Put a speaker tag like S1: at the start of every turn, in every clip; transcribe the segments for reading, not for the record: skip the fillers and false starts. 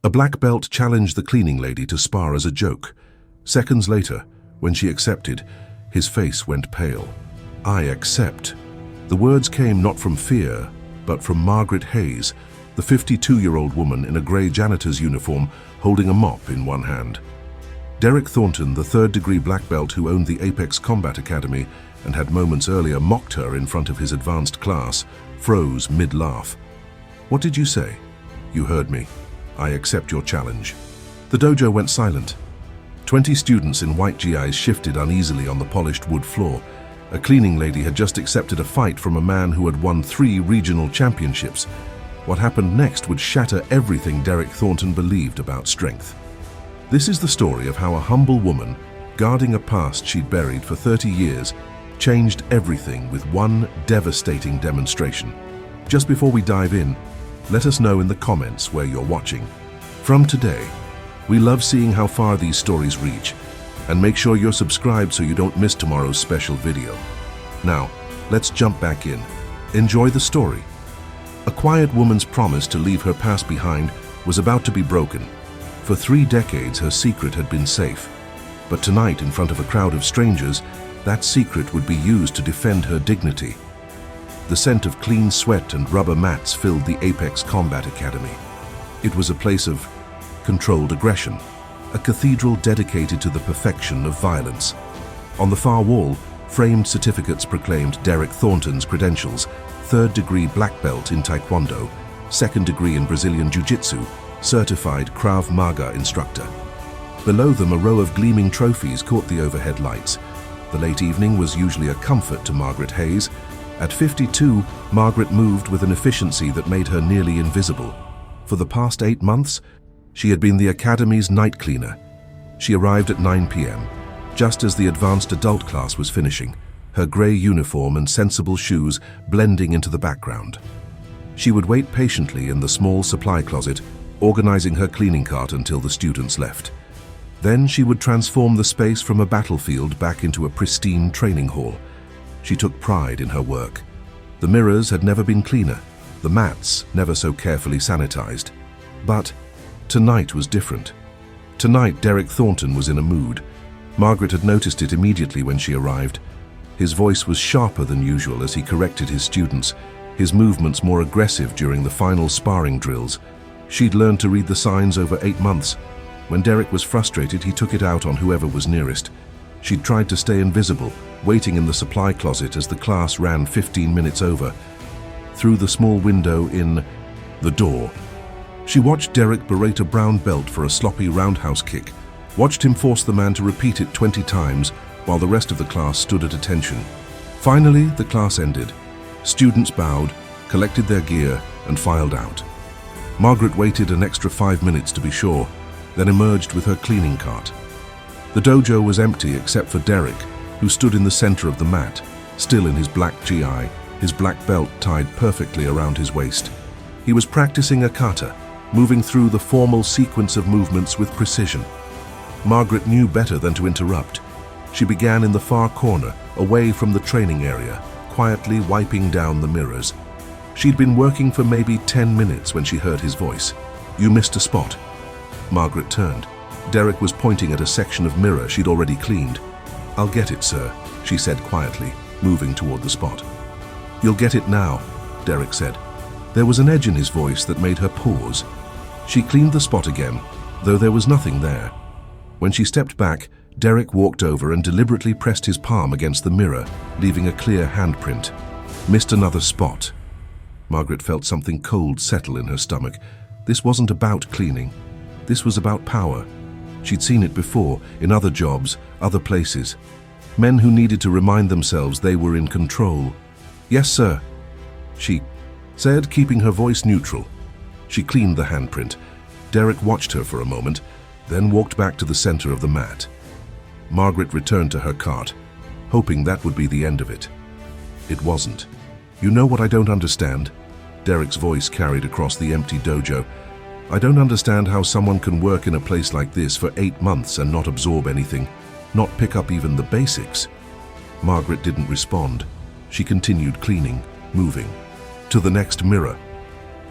S1: A black belt challenged the cleaning lady to spar as a joke. Seconds later, when she accepted, his face went pale. "I accept." The words came not from fear, but from Margaret Hayes, the 52-year-old woman in a grey janitor's uniform holding a mop in one hand. Derek Thornton, the third-degree black belt who owned the Apex Combat Academy and had moments earlier mocked her in front of his advanced class, froze mid-laugh. "What did you say?" "You heard me. I accept your challenge." The dojo went silent. 20 students in white GIs shifted uneasily on the polished wood floor. A cleaning lady had just accepted a fight from a man who had won 3 regional championships. What happened next would shatter everything Derek Thornton believed about strength. This is the story of how a humble woman, guarding a past she'd buried for 30 years, changed everything with one devastating demonstration. Just before we dive in, let us know in the comments where you're watching. From today, we love seeing how far these stories reach, and make sure you're subscribed so you don't miss tomorrow's special video. Now, let's jump back in. Enjoy the story. A quiet woman's promise to leave her past behind was about to be broken. For 3 decades, her secret had been safe. But tonight, in front of a crowd of strangers, that secret would be used to defend her dignity. The scent of clean sweat and rubber mats filled the Apex Combat Academy. It was a place of controlled aggression, a cathedral dedicated to the perfection of violence. On the far wall, framed certificates proclaimed Derek Thornton's credentials: 3rd degree black belt in Taekwondo, 2nd degree in Brazilian Jiu-Jitsu, certified Krav Maga instructor. Below them, a row of gleaming trophies caught the overhead lights. The late evening was usually a comfort to Margaret Hayes. At 52, Margaret moved with an efficiency that made her nearly invisible. For the past 8 months, she had been the Academy's night cleaner. She arrived at 9 p.m., just as the advanced adult class was finishing, her grey uniform and sensible shoes blending into the background. She would wait patiently in the small supply closet, organizing her cleaning cart until the students left. Then she would transform the space from a battlefield back into a pristine training hall. She took pride in her work. The mirrors had never been cleaner, the mats never so carefully sanitized. But tonight was different. Tonight, Derek Thornton was in a mood. Margaret had noticed it immediately when she arrived. His voice was sharper than usual as he corrected his students, his movements more aggressive during the final sparring drills. She'd learned to read the signs over 8 months. When Derek was frustrated, he took it out on whoever was nearest. She'd tried to stay invisible, waiting in the supply closet as the class ran 15 minutes over. Through the small window in the door, she watched Derek berate a brown belt for a sloppy roundhouse kick, watched him force the man to repeat it 20 times while the rest of the class stood at attention. Finally, the class ended. Students bowed, collected their gear, and filed out. Margaret waited an extra 5 minutes to be sure, then emerged with her cleaning cart. The dojo was empty except for Derek, who stood in the center of the mat, still in his black GI, his black belt tied perfectly around his waist. He was practicing a kata, moving through the formal sequence of movements with precision. Margaret knew better than to interrupt. She began in the far corner, away from the training area, quietly wiping down the mirrors. She'd been working for maybe 10 minutes when she heard his voice. "You missed a spot." Margaret turned. Derek was pointing at a section of mirror she'd already cleaned. "I'll get it, sir," she said quietly, moving toward the spot. "You'll get it now," Derek said. There was an edge in his voice that made her pause. She cleaned the spot again, though there was nothing there. When she stepped back, Derek walked over and deliberately pressed his palm against the mirror, leaving a clear handprint. "Missed another spot." Margaret felt something cold settle in her stomach. This wasn't about cleaning. This was about power. She'd seen it before, in other jobs, other places. Men who needed to remind themselves they were in control. "Yes, sir," she said, keeping her voice neutral. She cleaned the handprint. Derek watched her for a moment, then walked back to the center of the mat. Margaret returned to her cart, hoping that would be the end of it. It wasn't. "You know what I don't understand?" Derek's voice carried across the empty dojo. "I don't understand how someone can work in a place like this for 8 months and not absorb anything, not pick up even the basics." Margaret didn't respond. She continued cleaning, moving. "To the next mirror."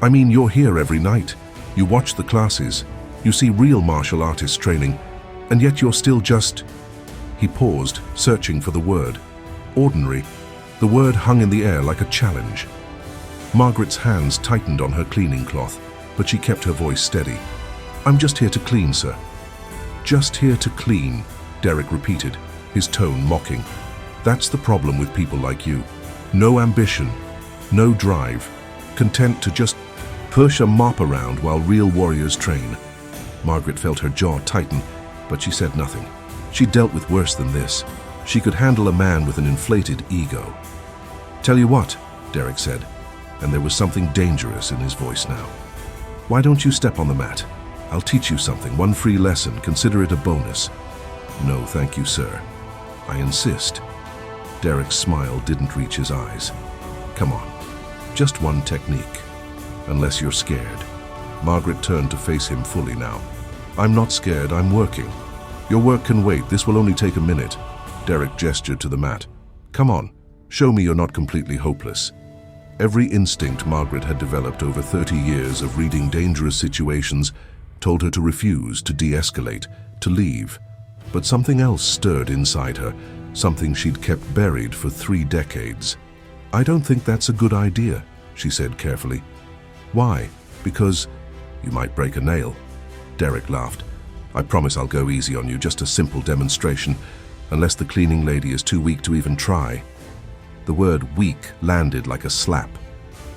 S1: "I mean, you're here every night. You watch the classes. You see real martial artists training, and yet you're still just... He paused, searching for the word. Ordinary. The word hung in the air like a challenge. Margaret's hands tightened on her cleaning cloth, but she kept her voice steady. I'm just here to clean, sir. Just here to clean, Derek repeated, his tone mocking. That's the problem with people like you. No ambition, no drive, content to just push a mop around while real warriors train. Margaret felt her jaw tighten, but she said nothing. She dealt with worse than this. She could handle a man with an inflated ego. Tell you what, Derek said, and there was something dangerous in his voice now. Why don't you step on the mat? I'll teach you something, one free lesson, consider it a bonus. No, thank you, sir. I insist. Derek's smile didn't reach his eyes. Come on, just one technique, unless you're scared. Margaret turned to face him fully now. I'm not scared, I'm working. Your work can wait, this will only take a minute. Derek gestured to the mat. Come on, show me you're not completely hopeless. Every instinct Margaret had developed over 30 years of reading dangerous situations told her to refuse, to de-escalate, to leave. But something else stirred inside her, something she'd kept buried for 3 decades. I don't think that's a good idea, she said carefully. Why? Because you might break a nail. Derek laughed. I promise I'll go easy on you, just a simple demonstration, unless the cleaning lady is too weak to even try. The word weak landed like a slap.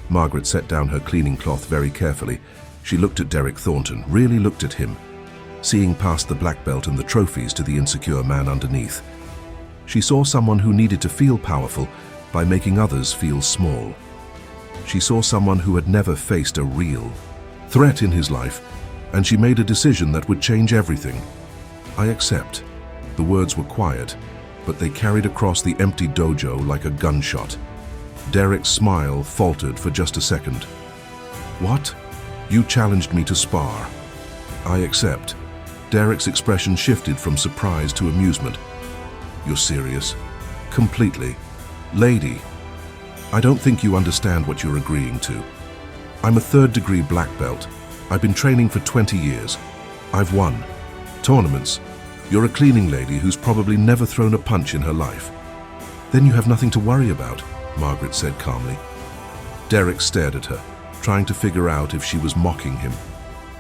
S1: Margaret set down her cleaning cloth very carefully. She looked at Derek Thornton, really looked at him, seeing past the black belt and the trophies to the insecure man underneath. She saw someone who needed to feel powerful by making others feel small. She saw someone who had never faced a real threat in his life, and she made a decision that would change everything. I accept. The words were quiet, but they carried across the empty dojo like a gunshot. Derek's smile faltered for just a second. What? You challenged me to spar. I accept. Derek's expression shifted from surprise to amusement. You're serious? Completely. Lady, I don't think you understand what you're agreeing to. I'm a 3rd-degree black belt. I've been training for 20 years. I've won tournaments. You're a cleaning lady who's probably never thrown a punch in her life. Then you have nothing to worry about, Margaret said calmly. Derek stared at her, trying to figure out if she was mocking him.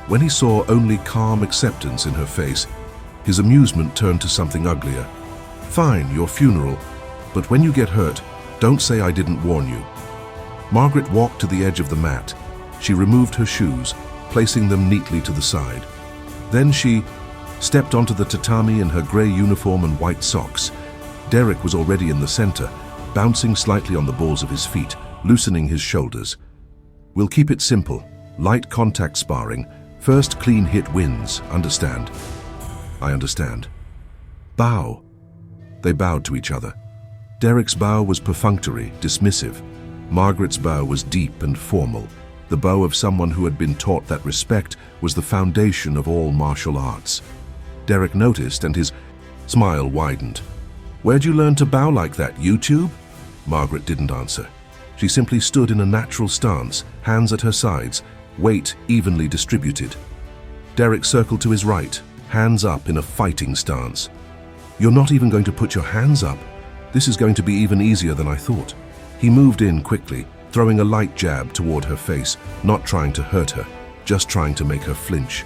S1: When he saw only calm acceptance in her face, his amusement turned to something uglier. Fine, your funeral, but when you get hurt, don't say I didn't warn you. Margaret walked to the edge of the mat. She removed her shoes, placing them neatly to the side. Then she stepped onto the tatami in her grey uniform and white socks. Derek was already in the center, bouncing slightly on the balls of his feet, loosening his shoulders. We'll keep it simple. Light contact sparring. First clean hit wins, understand? I understand. Bow. They bowed to each other. Derek's bow was perfunctory, dismissive. Margaret's bow was deep and formal, the bow of someone who had been taught that respect was the foundation of all martial arts. Derek noticed and his smile widened. Where'd you learn to bow like that, YouTube? Margaret didn't answer. She simply stood in a natural stance, hands at her sides, weight evenly distributed. Derek circled to his right, hands up in a fighting stance. You're not even going to put your hands up? This is going to be even easier than I thought. He moved in quickly, throwing a light jab toward her face, not trying to hurt her, just trying to make her flinch.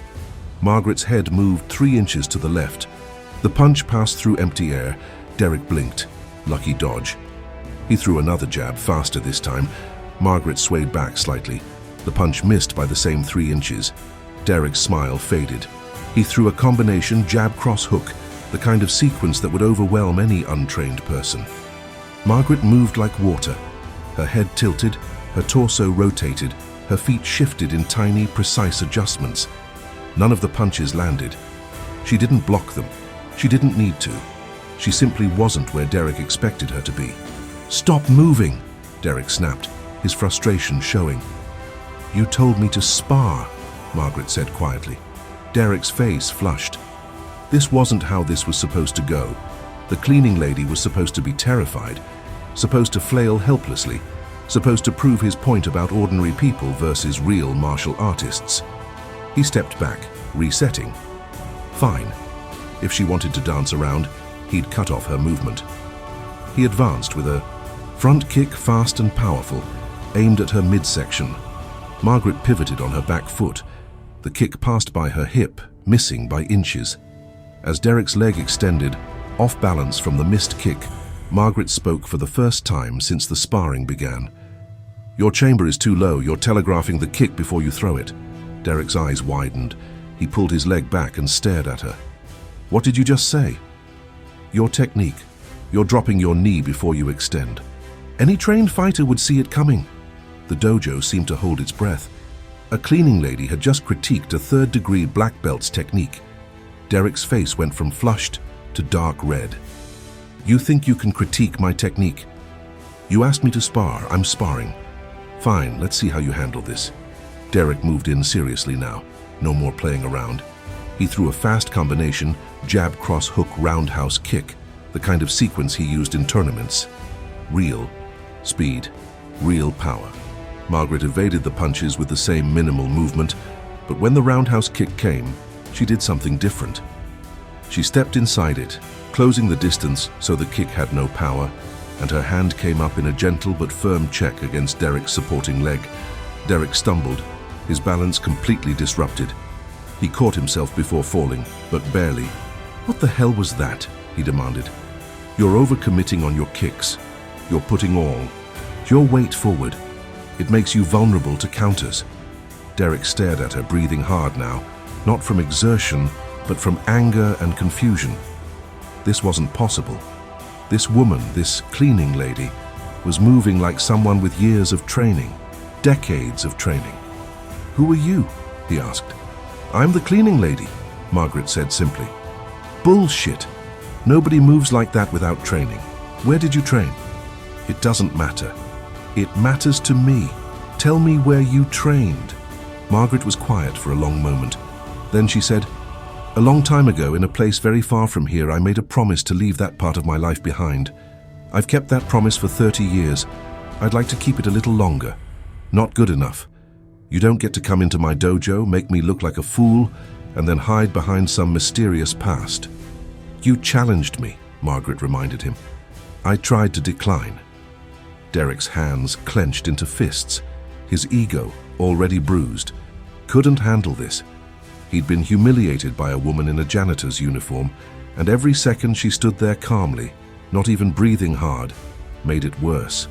S1: Margaret's head moved 3 inches to the left. The punch passed through empty air. Derek blinked. Lucky dodge. He threw another jab, faster this time. Margaret swayed back slightly. The punch missed by the same 3 inches. Derek's smile faded. He threw a combination jab-cross hook, the kind of sequence that would overwhelm any untrained person. Margaret moved like water. Her head tilted, her torso rotated, her feet shifted in tiny, precise adjustments. None of the punches landed. She didn't block them. She didn't need to. She simply wasn't where Derek expected her to be. Stop moving, Derek snapped, his frustration showing. You told me to spar, Margaret said quietly. Derek's face flushed. This wasn't how this was supposed to go. The cleaning lady was supposed to be terrified, supposed to flail helplessly, supposed to prove his point about ordinary people versus real martial artists. He stepped back, resetting. Fine. If she wanted to dance around, he'd cut off her movement. He advanced with a front kick, fast and powerful, aimed at her midsection. Margaret pivoted on her back foot. The kick passed by her hip, missing by inches. As Derek's leg extended, off balance from the missed kick, Margaret spoke for the first time since the sparring began. "Your chamber is too low. You're telegraphing the kick before you throw it." Derek's eyes widened. He pulled his leg back and stared at her. "What did you just say?" "Your technique. You're dropping your knee before you extend. Any trained fighter would see it coming." The dojo seemed to hold its breath. A cleaning lady had just critiqued a third-degree black belt's technique. Derek's face went from flushed to dark red. "You think you can critique my technique? You asked me to spar. I'm sparring. Fine, let's see how you handle this." Derek moved in seriously now. No more playing around. He threw a fast combination, jab, cross, hook, roundhouse kick, the kind of sequence he used in tournaments. Real speed, real power. Margaret evaded the punches with the same minimal movement, but when the roundhouse kick came, she did something different. She stepped inside it, closing the distance so the kick had no power, and her hand came up in a gentle but firm check against Derek's supporting leg. Derek stumbled, his balance completely disrupted. He caught himself before falling, but barely. "What the hell was that?" he demanded. "You're overcommitting on your kicks. You're putting all your weight forward. It makes you vulnerable to counters." Derek stared at her, breathing hard now, not from exertion, but from anger and confusion. This wasn't possible. This woman, this cleaning lady, was moving like someone with years of training, decades of training. "Who are you?" he asked. "I'm the cleaning lady," Margaret said simply. "Bullshit. Nobody moves like that without training. Where did you train?" "It doesn't matter. It matters to me. Tell me where you trained." Margaret was quiet for a long moment. Then she said, "A long time ago, in a place very far from here, I made a promise to leave that part of my life behind. I've kept that promise for 30 years. I'd like to keep it a little longer. Not good enough. You don't get to come into my dojo, make me look like a fool, and then hide behind some mysterious past." "You challenged me," Margaret reminded him. "I tried to decline." Derek's hands clenched into fists. His ego, already bruised, couldn't handle this. He'd been humiliated by a woman in a janitor's uniform, and every second she stood there calmly, not even breathing hard, made it worse.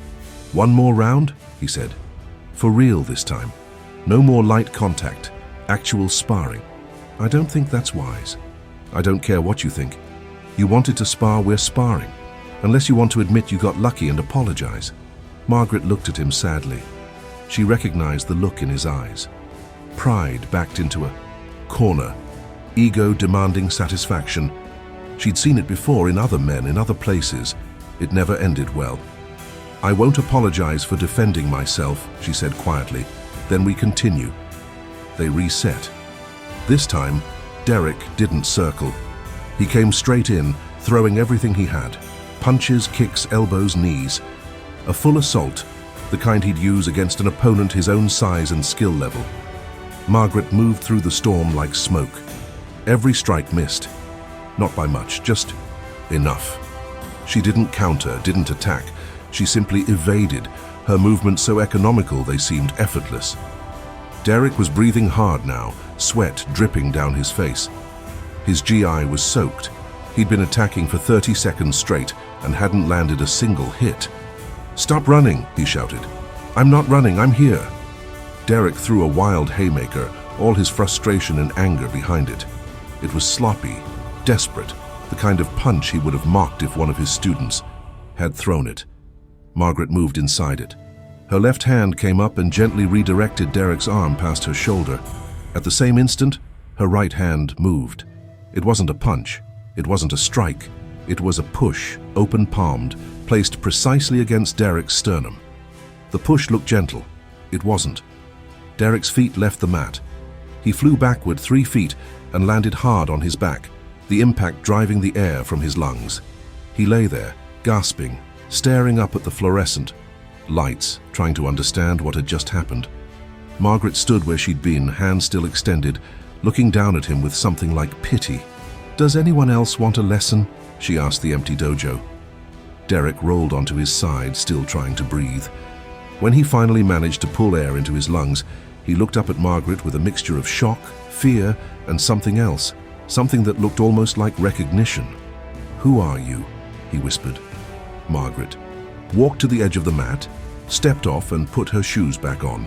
S1: "One more round?" he said. "For real this time. No more light contact, actual sparring." "I don't think that's wise." "I don't care what you think. You wanted to spar, we're sparring. Unless you want to admit you got lucky and apologize." Margaret looked at him sadly. She recognized the look in his eyes. Pride backed into a corner, ego demanding satisfaction. She'd seen it before in other men, in other places. It never ended well. "I won't apologize for defending myself," she said quietly. "Then we continue." They reset. This time, Derek didn't circle. He came straight in, throwing everything he had. Punches, kicks, elbows, knees. A full assault, the kind he'd use against an opponent his own size and skill level. Margaret moved through the storm like smoke. Every strike missed. Not by much, just enough. She didn't counter, didn't attack. She simply evaded, her movements so economical they seemed effortless. Derek was breathing hard now, sweat dripping down his face. His GI was soaked. He'd been attacking for 30 seconds straight and hadn't landed a single hit. "Stop running," he shouted. "I'm not running, I'm here." Derek threw a wild haymaker, all his frustration and anger behind it. It was sloppy, desperate, the kind of punch he would have mocked if one of his students had thrown it. Margaret moved inside it. Her left hand came up and gently redirected Derek's arm past her shoulder. At the same instant, her right hand moved. It wasn't a punch. It wasn't a strike. It was a push, open-palmed, placed precisely against Derek's sternum. The push looked gentle. It wasn't. Derek's feet left the mat. He flew backward 3 feet and landed hard on his back, the impact driving the air from his lungs. He lay there, gasping, staring up at the fluorescent lights, trying to understand what had just happened. Margaret stood where she'd been, hands still extended, looking down at him with something like pity. "Does anyone else want a lesson?" she asked the empty dojo. Derek rolled onto his side, still trying to breathe. When he finally managed to pull air into his lungs, he looked up at Margaret with a mixture of shock, fear, and something else, something that looked almost like recognition. "Who are you?" he whispered. Margaret walked to the edge of the mat, stepped off and put her shoes back on.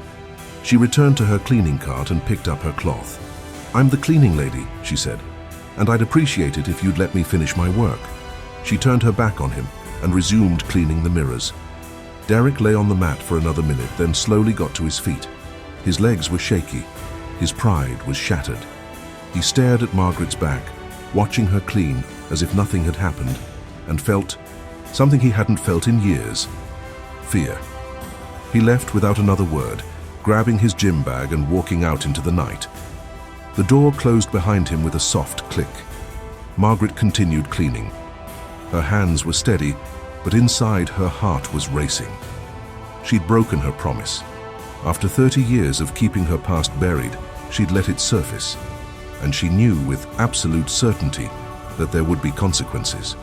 S1: She returned to her cleaning cart and picked up her cloth. "I'm the cleaning lady," she said, "and I'd appreciate it if you'd let me finish my work." She turned her back on him and resumed cleaning the mirrors. Derek lay on the mat for another minute, then slowly got to his feet. His legs were shaky. His pride was shattered. He stared at Margaret's back, watching her clean as if nothing had happened, and felt something he hadn't felt in years: fear. He left without another word, grabbing his gym bag and walking out into the night. The door closed behind him with a soft click. Margaret continued cleaning. Her hands were steady, but inside her heart was racing. She'd broken her promise. After 30 years of keeping her past buried, she'd let it surface. And she knew with absolute certainty that there would be consequences.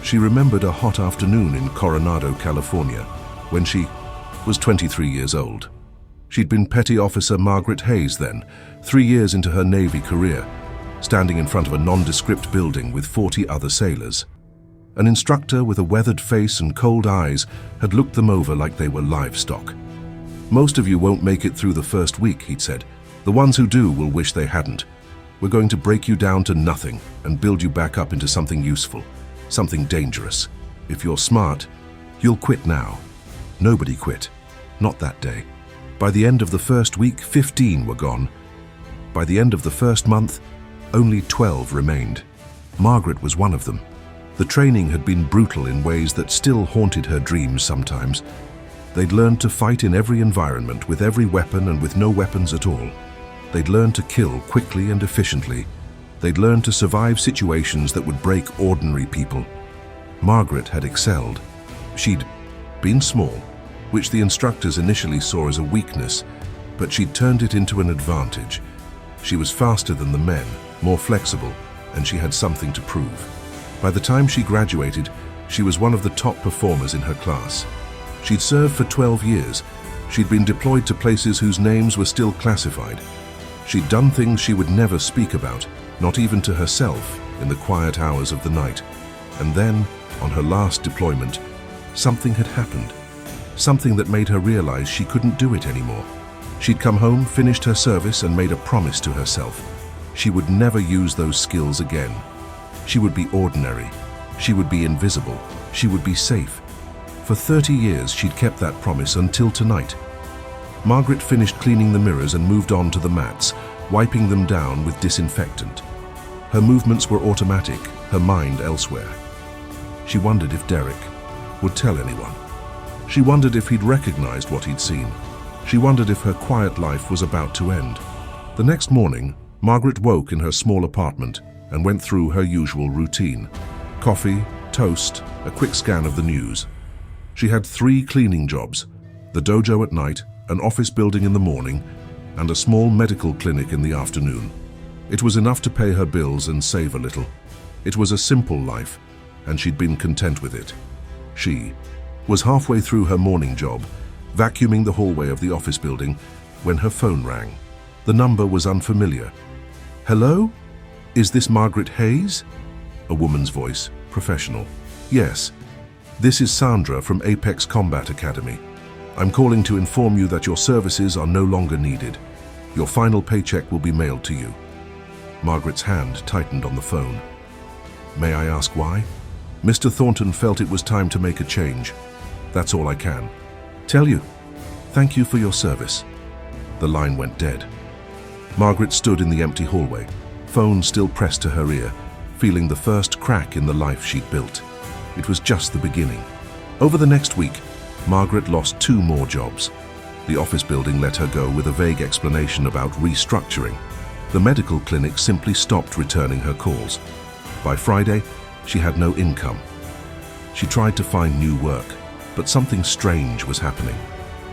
S1: She remembered a hot afternoon in Coronado, California, when she was 23 years old. She'd been Petty Officer Margaret Hayes then, 3 years into her Navy career, standing in front of a nondescript building with 40 other sailors. An instructor with a weathered face and cold eyes had looked them over like they were livestock. "Most of you won't make it through the first week," he'd said. "The ones who do will wish they hadn't. We're going to break you down to nothing and build you back up into something useful, something dangerous. If you're smart, you'll quit now." Nobody quit. Not that day. By the end of the first week, 15 were gone. By the end of the first month, only 12 remained. Margaret was one of them. The training had been brutal in ways that still haunted her dreams sometimes. They'd learned to fight in every environment, with every weapon and with no weapons at all. They'd learned to kill quickly and efficiently. They'd learned to survive situations that would break ordinary people. Margaret had excelled. She'd been small, which the instructors initially saw as a weakness, but she'd turned it into an advantage. She was faster than the men, more flexible, and she had something to prove. By the time she graduated, she was one of the top performers in her class. She'd served for 12 years. She'd been deployed to places whose names were still classified. She'd done things she would never speak about, not even to herself, in the quiet hours of the night. And then, on her last deployment, something had happened. Something that made her realize she couldn't do it anymore. She'd come home, finished her service, and made a promise to herself. She would never use those skills again. She would be ordinary. She would be invisible. She would be safe. For 30 years, she'd kept that promise until tonight. Margaret finished cleaning the mirrors and moved on to the mats, wiping them down with disinfectant. Her movements were automatic, her mind elsewhere. She wondered if Derek would tell anyone. She wondered if he'd recognized what he'd seen. She wondered if her quiet life was about to end. The next morning, Margaret woke in her small apartment and went through her usual routine. Coffee, toast, a quick scan of the news. She had 3 cleaning jobs: the dojo at night, an office building in the morning, and a small medical clinic in the afternoon. It was enough to pay her bills and save a little. It was a simple life, and she'd been content with it. She was halfway through her morning job, vacuuming the hallway of the office building, when her phone rang. The number was unfamiliar. "Hello? Is this Margaret Hayes?" A woman's voice, professional. "Yes. This is Sandra from Apex Combat Academy. I'm calling to inform you that your services are no longer needed. Your final paycheck will be mailed to you." Margaret's hand tightened on the phone. "May I ask why?" "Mr. Thornton felt it was time to make a change. That's all I can tell you. Thank you for your service." The line went dead. Margaret stood in the empty hallway, phone still pressed to her ear, feeling the first crack in the life she'd built. It was just the beginning. Over the next week, Margaret lost 2 more jobs. The office building let her go with a vague explanation about restructuring. The medical clinic simply stopped returning her calls. By Friday, she had no income. She tried to find new work, but something strange was happening.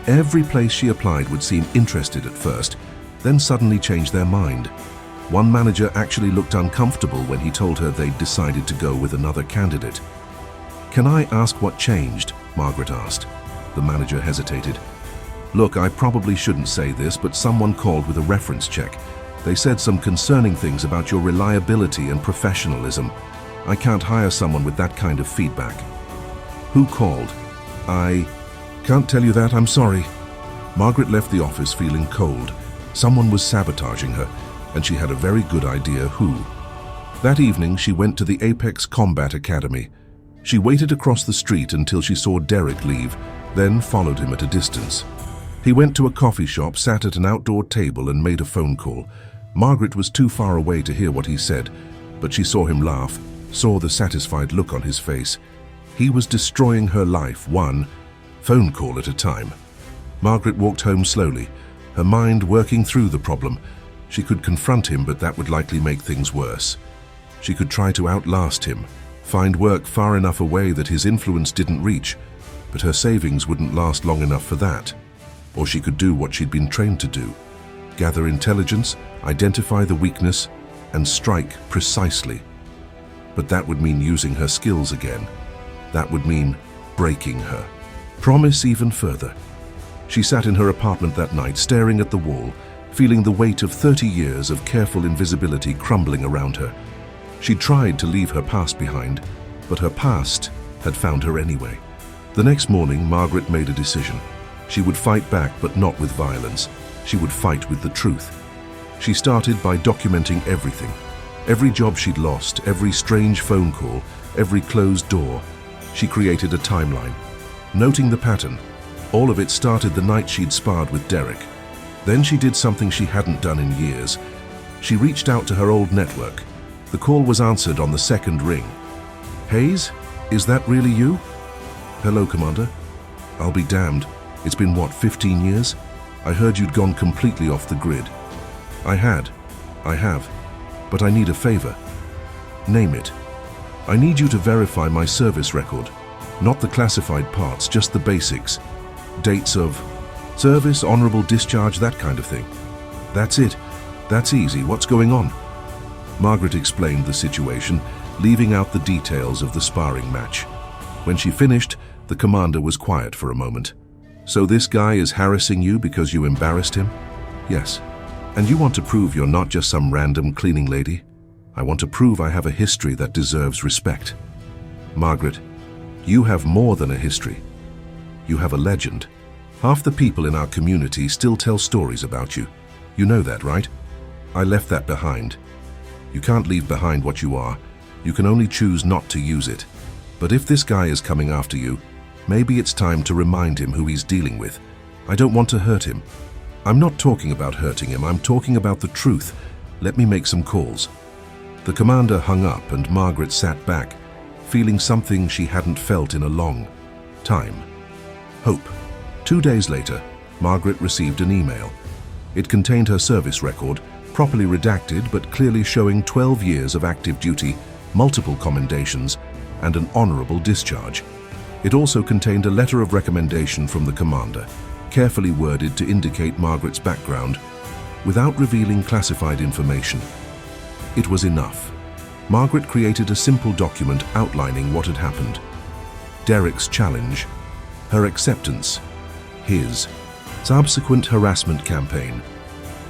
S1: Every place she applied would seem interested at first, then suddenly change their mind. One manager actually looked uncomfortable when he told her they'd decided to go with another candidate. "Can I ask what changed?" Margaret asked. The manager hesitated. "Look, I probably shouldn't say this, but someone called with a reference check. They said some concerning things about your reliability and professionalism. I can't hire someone with that kind of feedback." "Who called?" "I can't tell you that, I'm sorry." Margaret left the office feeling cold. Someone was sabotaging her, and she had a very good idea who. That evening, she went to the Apex Combat Academy. She waited across the street until she saw Derek leave, then followed him at a distance. He went to a coffee shop, sat at an outdoor table, and made a phone call. Margaret was too far away to hear what he said, but she saw him laugh, saw the satisfied look on his face. He was destroying her life, one phone call at a time. Margaret walked home slowly, her mind working through the problem. She could confront him, but that would likely make things worse. She could try to outlast him, find work far enough away that his influence didn't reach, but her savings wouldn't last long enough for that. Or she could do what she'd been trained to do: gather intelligence, identify the weakness, and strike precisely. But that would mean using her skills again. That would mean breaking her. Promise even further. She sat in her apartment that night, staring at the wall, feeling the weight of 30 years of careful invisibility crumbling around her. She tried to leave her past behind, but her past had found her anyway. The next morning, Margaret made a decision. She would fight back, but not with violence. She would fight with the truth. She started by documenting everything. Every job she'd lost, every strange phone call, every closed door. She created a timeline. Noting the pattern, all of it started the night she'd sparred with Derek. Then she did something she hadn't done in years. She reached out to her old network. The call was answered on the second ring. "Hayes, is that really you?" "Hello, Commander." "I'll be damned. It's been, what, 15 years? I heard you'd gone completely off the grid." I have. But I need a favor." "Name it." "I need you to verify my service record. Not the classified parts, just the basics. Dates of service, honorable discharge, that kind of thing." "That's it. That's easy. What's going on?" Margaret explained the situation, leaving out the details of the sparring match. When she finished, the commander was quiet for a moment. "So this guy is harassing you because you embarrassed him?" "Yes." "And you want to prove you're not just some random cleaning lady?" "I want to prove I have a history that deserves respect." "Margaret, you have more than a history. You have a legend. Half the people in our community still tell stories about you. You know that, right? I left that behind. You can't leave behind what you are. You can only choose not to use it. But if this guy is coming after you, maybe it's time to remind him who he's dealing with. I don't want to hurt him. I'm not talking about hurting him, I'm talking about the truth. Let me make some calls." The commander hung up and Margaret sat back, feeling something she hadn't felt in a long time. Hope. 2 days later, Margaret received an email. It contained her service record, properly redacted but clearly showing 12 years of active duty, multiple commendations, and an honorable discharge. It also contained a letter of recommendation from the commander, carefully worded to indicate Margaret's background, without revealing classified information. It was enough. Margaret created a simple document outlining what had happened. Derek's challenge, her acceptance, his subsequent harassment campaign.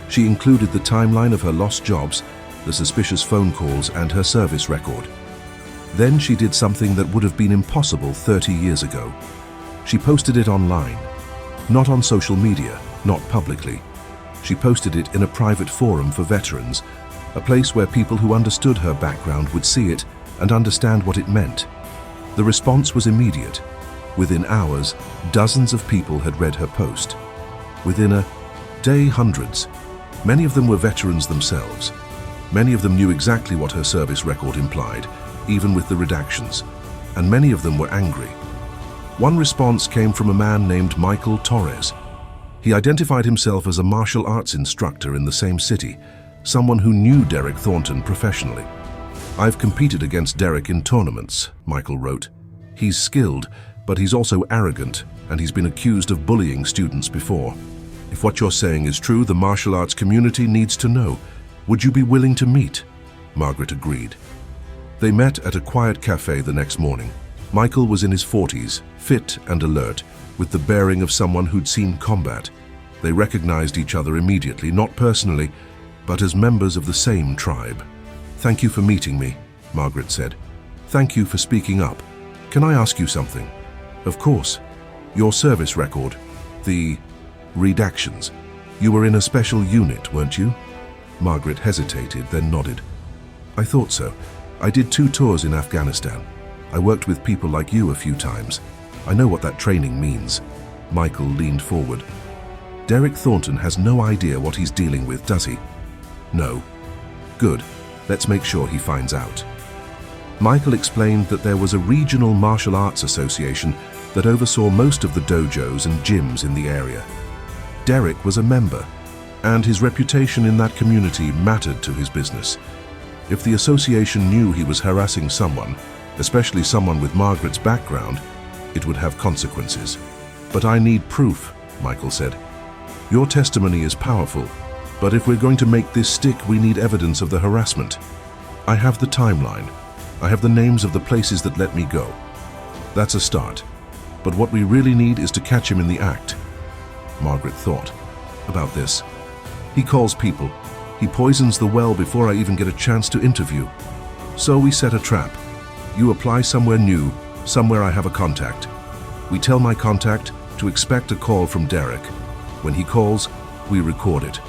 S1: She included the timeline of her lost jobs, the suspicious phone calls, and her service record. Then she did something that would have been impossible 30 years ago. She posted it online. Not on social media, not publicly. She posted it in a private forum for veterans, a place where people who understood her background would see it and understand what it meant. The response was immediate. Within hours, dozens of people had read her post. Within a day, hundreds. Many of them were veterans themselves. Many of them knew exactly what her service record implied, even with the redactions. And many of them were angry. One response came from a man named Michael Torres. He identified himself as a martial arts instructor in the same city, someone who knew Derek Thornton professionally. "I've competed against Derek in tournaments," Michael wrote. "He's skilled, but he's also arrogant, and he's been accused of bullying students before. If what you're saying is true, the martial arts community needs to know. Would you be willing to meet? Margaret agreed. They met at a quiet cafe the next morning. Michael was in his 40s, fit and alert, with the bearing of someone who'd seen combat. They recognized each other immediately, not personally, but as members of the same tribe. "Thank you for meeting me," Margaret said. "Thank you for speaking up. Can I ask you something?" "Of course. Your service record, the redactions. You were in a special unit, weren't you?" Margaret hesitated, then nodded. "I thought so. I did 2 tours in Afghanistan. I worked with people like you a few times. I know what that training means." Michael leaned forward. "Derek Thornton has no idea what he's dealing with, does he?" "No." "Good. Let's make sure he finds out." Michael explained that there was a regional martial arts association that oversaw most of the dojos and gyms in the area. Derek was a member, and his reputation in that community mattered to his business. If the association knew he was harassing someone, especially someone with Margaret's background, it would have consequences. "But I need proof," Michael said. "Your testimony is powerful, but if we're going to make this stick, we need evidence of the harassment. I have the timeline. I have the names of the places that let me go. That's a start. But what we really need is to catch him in the act." Margaret thought about this. "He calls people. He poisons the well before I even get a chance to interview. So we set a trap. You apply somewhere new, somewhere I have a contact. We tell my contact to expect a call from Derek. When he calls, we record it.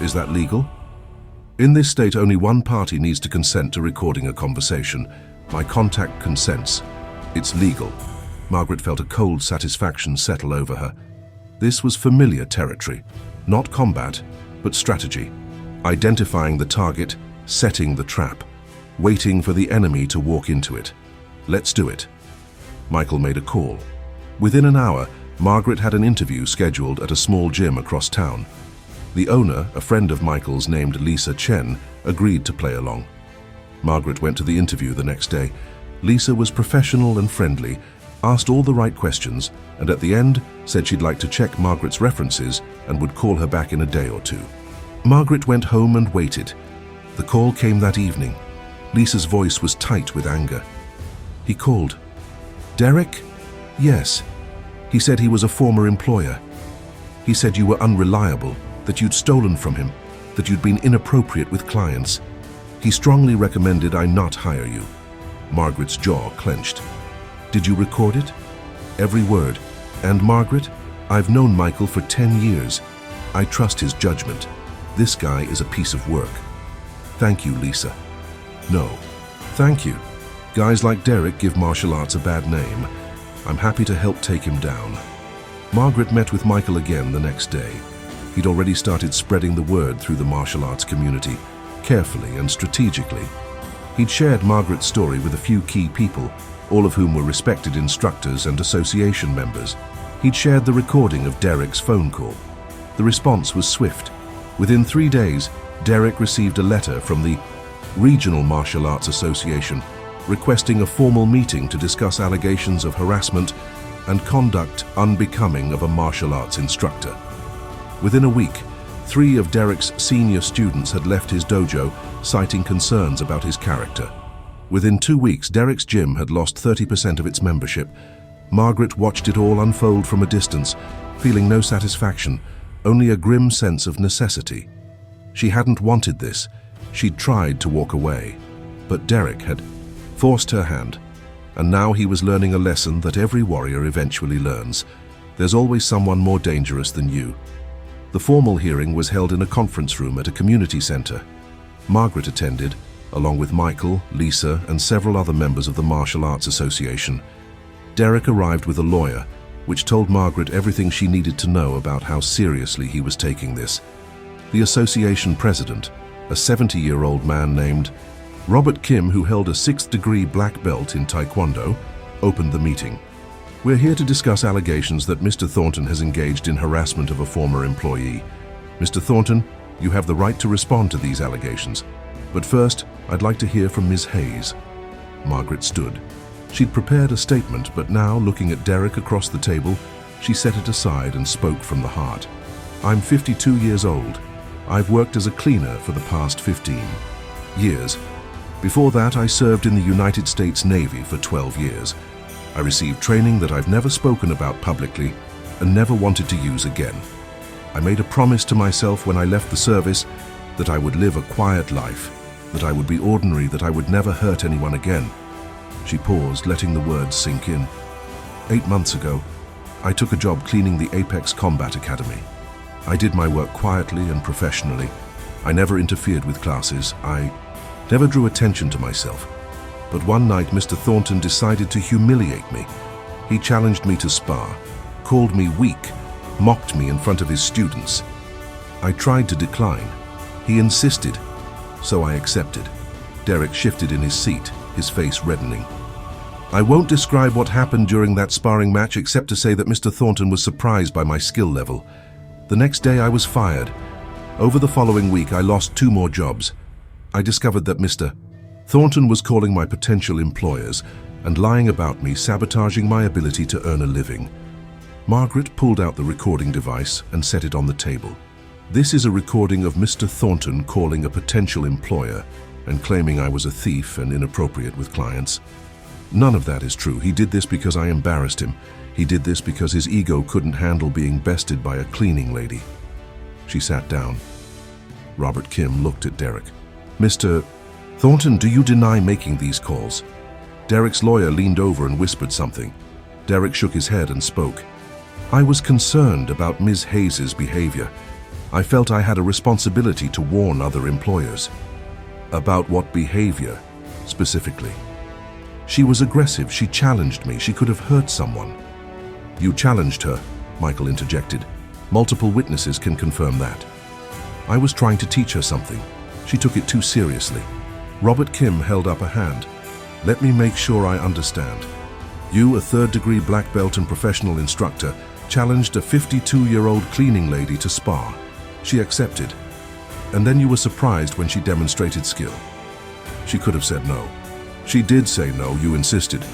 S1: Is that legal?" "In this state, only one party needs to consent to recording a conversation. My contact consents. It's legal." Margaret felt a cold satisfaction settle over her. This was familiar territory, not combat, but strategy. Identifying the target, setting the trap, waiting for the enemy to walk into it. "Let's do it." Michael made a call. Within an hour, Margaret had an interview scheduled at a small gym across town. The owner, a friend of Michael's named Lisa Chen, agreed to play along. Margaret went to the interview the next day. Lisa was professional and friendly, asked all the right questions, and at the end said she'd like to check Margaret's references and would call her back in a day or 2. Margaret went home and waited. The call came that evening. Lisa's voice was tight with anger. He called. "Derek?" "Yes." He said he was a former employer. He said you were unreliable, that you'd stolen from him, that you'd been inappropriate with clients. He strongly recommended I not hire you. Margaret's jaw clenched. "Did you record it?" "Every word. And Margaret, I've known Michael for 10 years. I trust his judgment. This guy is a piece of work." "Thank you, Lisa." "No. Thank you. Guys like Derek give martial arts a bad name. I'm happy to help take him down." Margaret met with Michael again the next day. He'd already started spreading the word through the martial arts community, carefully and strategically. He'd shared Margaret's story with a few key people, all of whom were respected instructors and association members. He'd shared the recording of Derek's phone call. The response was swift. Within 3 days, Derek received a letter from the Regional Martial Arts Association requesting a formal meeting to discuss allegations of harassment and conduct unbecoming of a martial arts instructor. Within a week, 3 of Derek's senior students had left his dojo, citing concerns about his character. Within 2 weeks, Derek's gym had lost 30% of its membership. Margaret watched it all unfold from a distance, feeling no satisfaction, only a grim sense of necessity. She hadn't wanted this. She'd tried to walk away, but Derek had forced her hand, and now he was learning a lesson that every warrior eventually learns. There's always someone more dangerous than you. The formal hearing was held in a conference room at a community center. Margaret attended, along with Michael, Lisa, and several other members of the Martial Arts Association. Derek arrived with a lawyer, which told Margaret everything she needed to know about how seriously he was taking this. The association president, a 70-year-old man named Robert Kim, who held a 6th-degree black belt in Taekwondo, opened the meeting. "We're here to discuss allegations that Mr. Thornton has engaged in harassment of a former employee. Mr. Thornton, you have the right to respond to these allegations. But first, I'd like to hear from Ms. Hayes." Margaret stood. She'd prepared a statement, but now, looking at Derek across the table, she set it aside and spoke from the heart. "I'm 52 years old. I've worked as a cleaner for the past 15 years. Before that, I served in the United States Navy for 12 years. I received training that I've never spoken about publicly and never wanted to use again. I made a promise to myself when I left the service that I would live a quiet life, that I would be ordinary, that I would never hurt anyone again. She paused, letting the words sink in. 8 months ago, I took a job cleaning the Apex Combat Academy. I did my work quietly and professionally. I never interfered with classes. I never drew attention to myself. But one night, Mr. Thornton decided to humiliate me. He challenged me to spar, called me weak, mocked me in front of his students. I tried to decline. He insisted, so I accepted. Derek shifted in his seat, his face reddening. I won't describe what happened during that sparring match except to say that Mr. Thornton was surprised by my skill level. The next day I was fired. Over the following week I lost 2 more jobs. I discovered that Mr. Thornton was calling my potential employers and lying about me, sabotaging my ability to earn a living. Margaret pulled out the recording device and set it on the table. This is a recording of Mr. Thornton calling a potential employer and claiming I was a thief and inappropriate with clients. None of that is true. He did this because I embarrassed him. He did this because his ego couldn't handle being bested by a cleaning lady. She sat down. Robert Kim looked at Derek. Mr. Thornton, do you deny making these calls? Derek's lawyer leaned over and whispered something. Derek shook his head and spoke. I was concerned about Ms. Hayes's behavior. I felt I had a responsibility to warn other employers. About what behavior, specifically? She was aggressive. She challenged me. She could have hurt someone. You challenged her, Michael interjected. Multiple witnesses can confirm that. I was trying to teach her something. She took it too seriously. Robert Kim held up a hand. Let me make sure I understand. You, a third-degree black belt and professional instructor, challenged a 52-year-old cleaning lady to spar. She accepted. And then you were surprised when she demonstrated skill. She could have said no. She did say no, you insisted.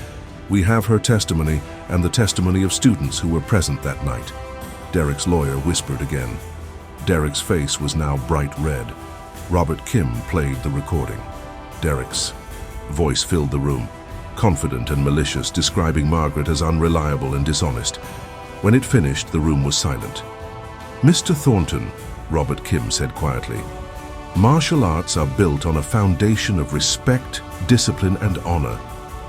S1: We have her testimony and the testimony of students who were present that night. Derek's lawyer whispered again. Derek's face was now bright red. Robert Kim played the recording. Derek's voice filled the room, confident and malicious, describing Margaret as unreliable and dishonest. When it finished, the room was silent. Mr. Thornton, Robert Kim said quietly, martial arts are built on a foundation of respect, discipline, and honor.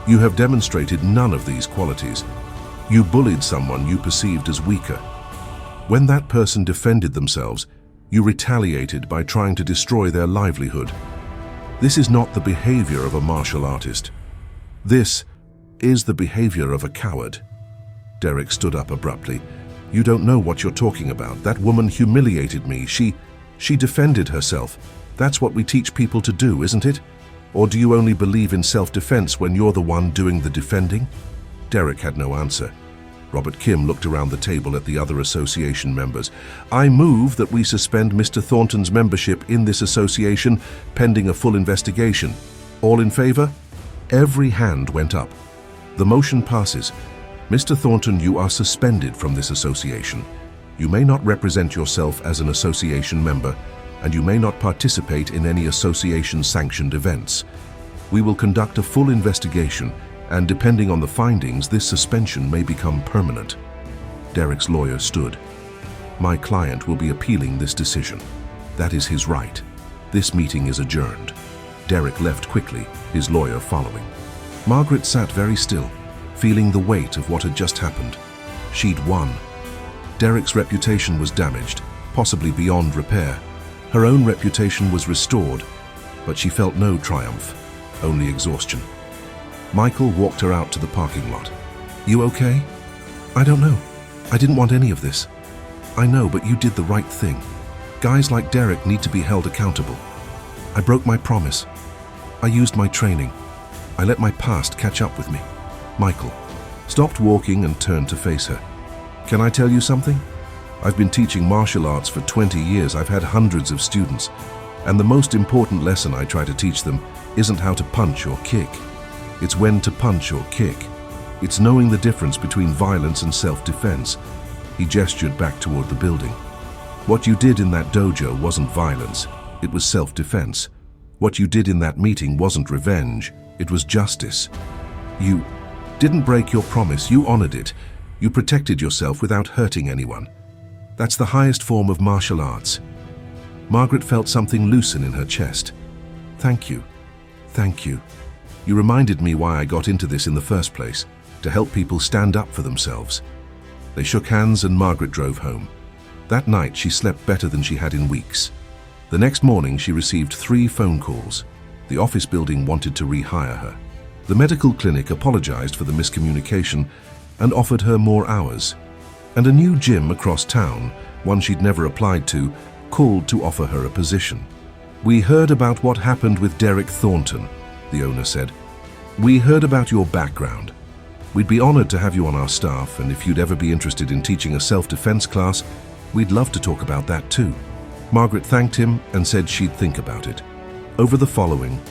S1: You have demonstrated none of these qualities. You bullied someone you perceived as weaker. When that person defended themselves, you retaliated by trying to destroy their livelihood. This is not the behavior of a martial artist. This is the behavior of a coward. Derek stood up abruptly. You don't know what you're talking about. That woman humiliated me. She defended herself. That's what we teach people to do, isn't it? Or do you only believe in self-defense when you're the one doing the defending? Derek had no answer. Robert Kim looked around the table at the other association members. I move that we suspend Mr. Thornton's membership in this association pending a full investigation. All in favor? Every hand went up. The motion passes. Mr. Thornton, you are suspended from this association. You may not represent yourself as an association member, and you may not participate in any association-sanctioned events. We will conduct a full investigation, and depending on the findings, this suspension may become permanent. Derek's lawyer stood. My client will be appealing this decision. That is his right. This meeting is adjourned. Derek left quickly, his lawyer following. Margaret sat very still, feeling the weight of what had just happened. She'd won. Derek's reputation was damaged, possibly beyond repair. Her own reputation was restored, but she felt no triumph, only exhaustion. Michael walked her out to the parking lot. You okay? I don't know. I didn't want any of this. I know, but you did the right thing. Guys like Derek need to be held accountable. I broke my promise. I used my training. I let my past catch up with me. Michael stopped walking and turned to face her. Can I tell you something? I've been teaching martial arts for 20 years. I've had hundreds of students. And the most important lesson I try to teach them isn't how to punch or kick. It's when to punch or kick. It's knowing the difference between violence and self-defense. He gestured back toward the building. What you did in that dojo wasn't violence, it was self-defense. What you did in that meeting wasn't revenge, it was justice. You didn't break your promise, you honored it. You protected yourself without hurting anyone. That's the highest form of martial arts. Margaret felt something loosen in her chest. Thank you. Thank you. You reminded me why I got into this in the first place, to help people stand up for themselves. They shook hands and Margaret drove home. That night she slept better than she had in weeks. The next morning she received 3 phone calls. The office building wanted to rehire her. The medical clinic apologized for the miscommunication and offered her more hours. And a new gym across town, one she'd never applied to, called to offer her a position. We heard about what happened with Derek Thornton, the owner said. We heard about your background. We'd be honored to have you on our staff, and if you'd ever be interested in teaching a self-defense class, we'd love to talk about that too. Margaret thanked him and said she'd think about it. Over the following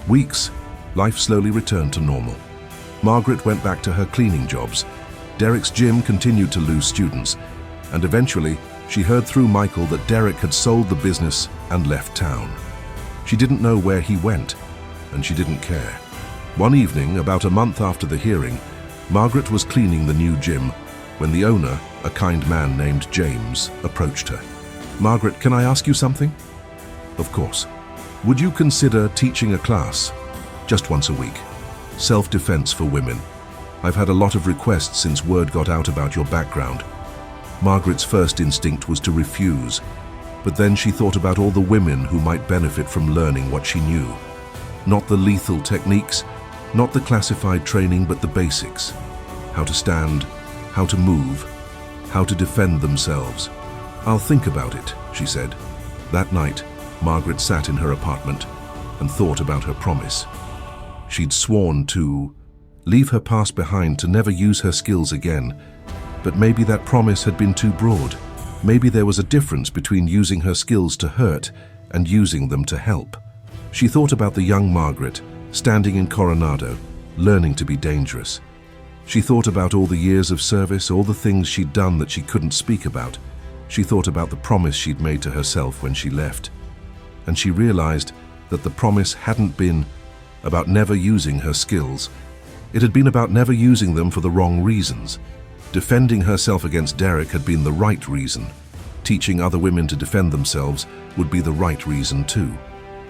S1: weeks, life slowly returned to normal. Margaret went back to her cleaning jobs. Derek's gym continued to lose students, and eventually she heard through Michael that Derek had sold the business and left town. She didn't know where he went, and she didn't care. One evening, about a month after the hearing, Margaret was cleaning the new gym when the owner, a kind man named James, approached her. Margaret, can I ask you something? Of course. Would you consider teaching a class just once a week? Self-defense for women. I've had a lot of requests since word got out about your background. Margaret's first instinct was to refuse, but then she thought about all the women who might benefit from learning what she knew. Not the lethal techniques, not the classified training, but the basics. How to stand, how to move, how to defend themselves. I'll think about it, she said. That night, Margaret sat in her apartment and thought about her promise. She'd sworn to leave her past behind, to never use her skills again. But maybe that promise had been too broad. Maybe there was a difference between using her skills to hurt and using them to help. She thought about the young Margaret, standing in Coronado, learning to be dangerous. She thought about all the years of service, all the things she'd done that she couldn't speak about. She thought about the promise she'd made to herself when she left. And she realized that the promise hadn't been about never using her skills. It had been about never using them for the wrong reasons. Defending herself against Derek had been the right reason. Teaching other women to defend themselves would be the right reason too.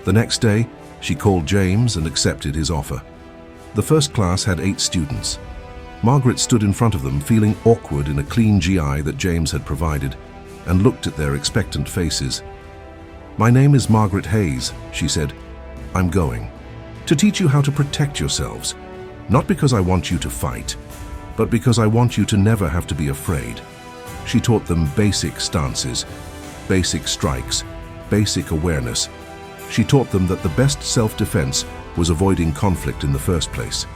S1: The next day, she called James and accepted his offer. The first class had 8 students. Margaret stood in front of them, feeling awkward in a clean GI that James had provided, and looked at their expectant faces. My name is Margaret Hayes, she said. I'm going to teach you how to protect yourselves. Not because I want you to fight, but because I want you to never have to be afraid. She taught them basic stances, basic strikes, basic awareness. She taught them that the best self-defense was avoiding conflict in the first place.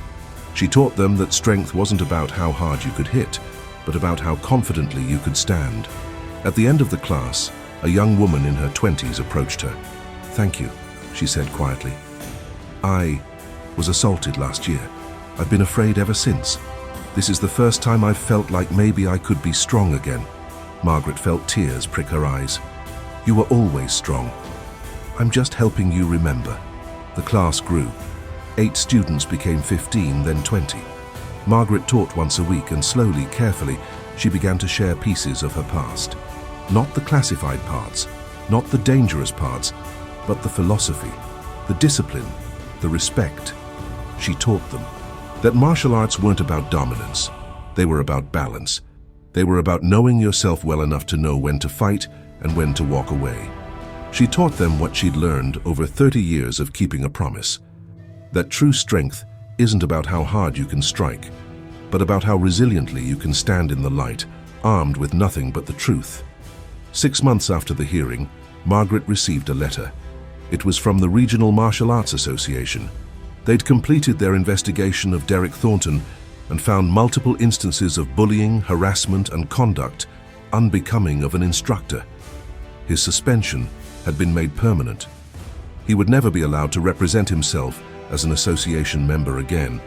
S1: She taught them that strength wasn't about how hard you could hit, but about how confidently you could stand. At the end of the class, a young woman in her 20s approached her. Thank you, she said quietly. I was assaulted last year. I've been afraid ever since. This is the first time I've felt like maybe I could be strong again. Margaret felt tears prick her eyes. You were always strong. I'm just helping you remember. The class grew. 8 students became 15, then 20. Margaret taught once a week, and slowly, carefully, she began to share pieces of her past. Not the classified parts, not the dangerous parts, but the philosophy, the discipline, the respect. She taught them that martial arts weren't about dominance. They were about balance. They were about knowing yourself well enough to know when to fight and when to walk away. She taught them what she'd learned over 30 years of keeping a promise. That true strength isn't about how hard you can strike, but about how resiliently you can stand in the light, armed with nothing but the truth. 6 months after the hearing, Margaret received a letter. It was from the Regional Martial Arts Association. They'd completed their investigation of Derek Thornton and found multiple instances of bullying, harassment, and conduct unbecoming of an instructor. His suspension had been made permanent. He would never be allowed to represent himself as an association member again.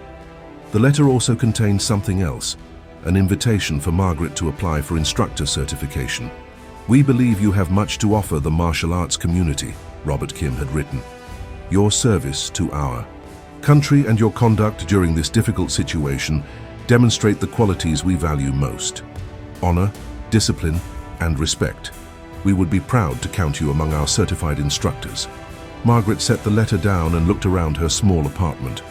S1: The letter also contained something else, an invitation for Margaret to apply for instructor certification. "We believe you have much to offer the martial arts community," Robert Kim had written. "Your service to our country and your conduct during this difficult situation demonstrate the qualities we value most: honor, discipline, and respect. We would be proud to count you among our certified instructors." Margaret set the letter down and looked around her small apartment.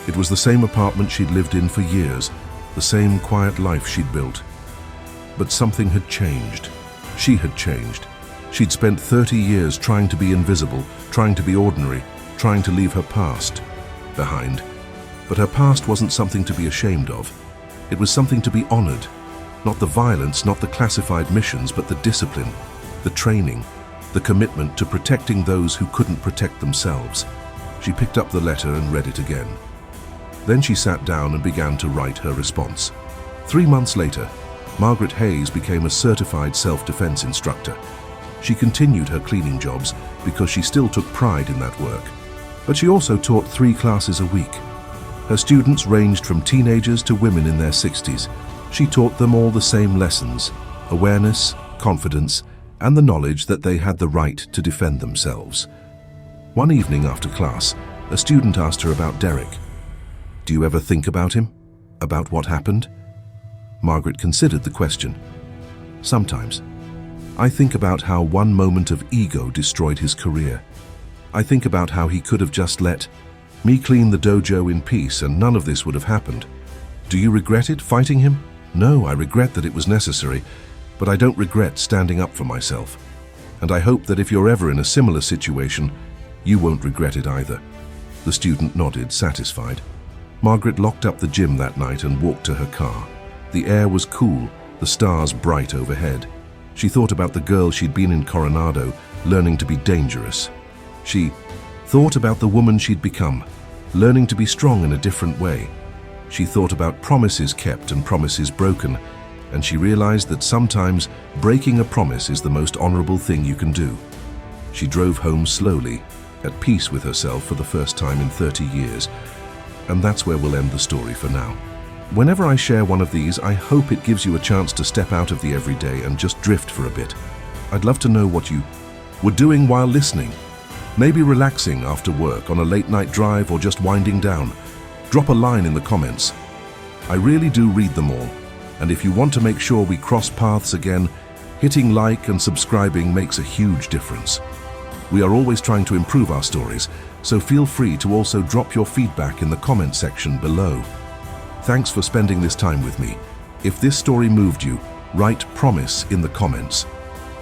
S1: It was the same apartment she'd lived in for years, the same quiet life she'd built. But something had changed. She had changed. She'd spent 30 years trying to be invisible, trying to be ordinary, trying to leave her past behind. But her past wasn't something to be ashamed of. It was something to be honored. Not the violence, not the classified missions, but the discipline, the training, the commitment to protecting those who couldn't protect themselves. She picked up the letter and read it again. Then she sat down and began to write her response. 3 months later, Margaret Hayes became a certified self-defense instructor. She continued her cleaning jobs because she still took pride in that work. But she also taught 3 classes a week. Her students ranged from teenagers to women in their 60s. She taught them all the same lessons: awareness, confidence, and the knowledge that they had the right to defend themselves. One evening after class, a student asked her about Derek. "Do you ever think about him? About what happened?" Margaret considered the question. "Sometimes. I think about how one moment of ego destroyed his career. I think about how he could have just let me clean the dojo in peace and none of this would have happened. Do you regret it, fighting him? No, I regret that it was necessary, but I don't regret standing up for myself. And I hope that if you're ever in a similar situation, you won't regret it either." The student nodded, satisfied. Margaret locked up the gym that night and walked to her car. The air was cool, the stars bright overhead. She thought about the girl she'd been in Coronado, learning to be dangerous. She thought about the woman she'd become, learning to be strong in a different way. She thought about promises kept and promises broken, and she realized that sometimes breaking a promise is the most honorable thing you can do. She drove home slowly, at peace with herself for the first time in 30 years. And that's where we'll end the story for now. Whenever I share one of these, I hope it gives you a chance to step out of the everyday and just drift for a bit. I'd love to know what you were doing while listening. Maybe relaxing after work, on a late-night drive, or just winding down. Drop a line in the comments. I really do read them all. And if you want to make sure we cross paths again, hitting like and subscribing makes a huge difference. We are always trying to improve our stories, so feel free to also drop your feedback in the comment section below. Thanks for spending this time with me. If this story moved you, write "promise" in the comments.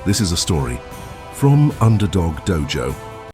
S1: This is a story from Underdog Dojo.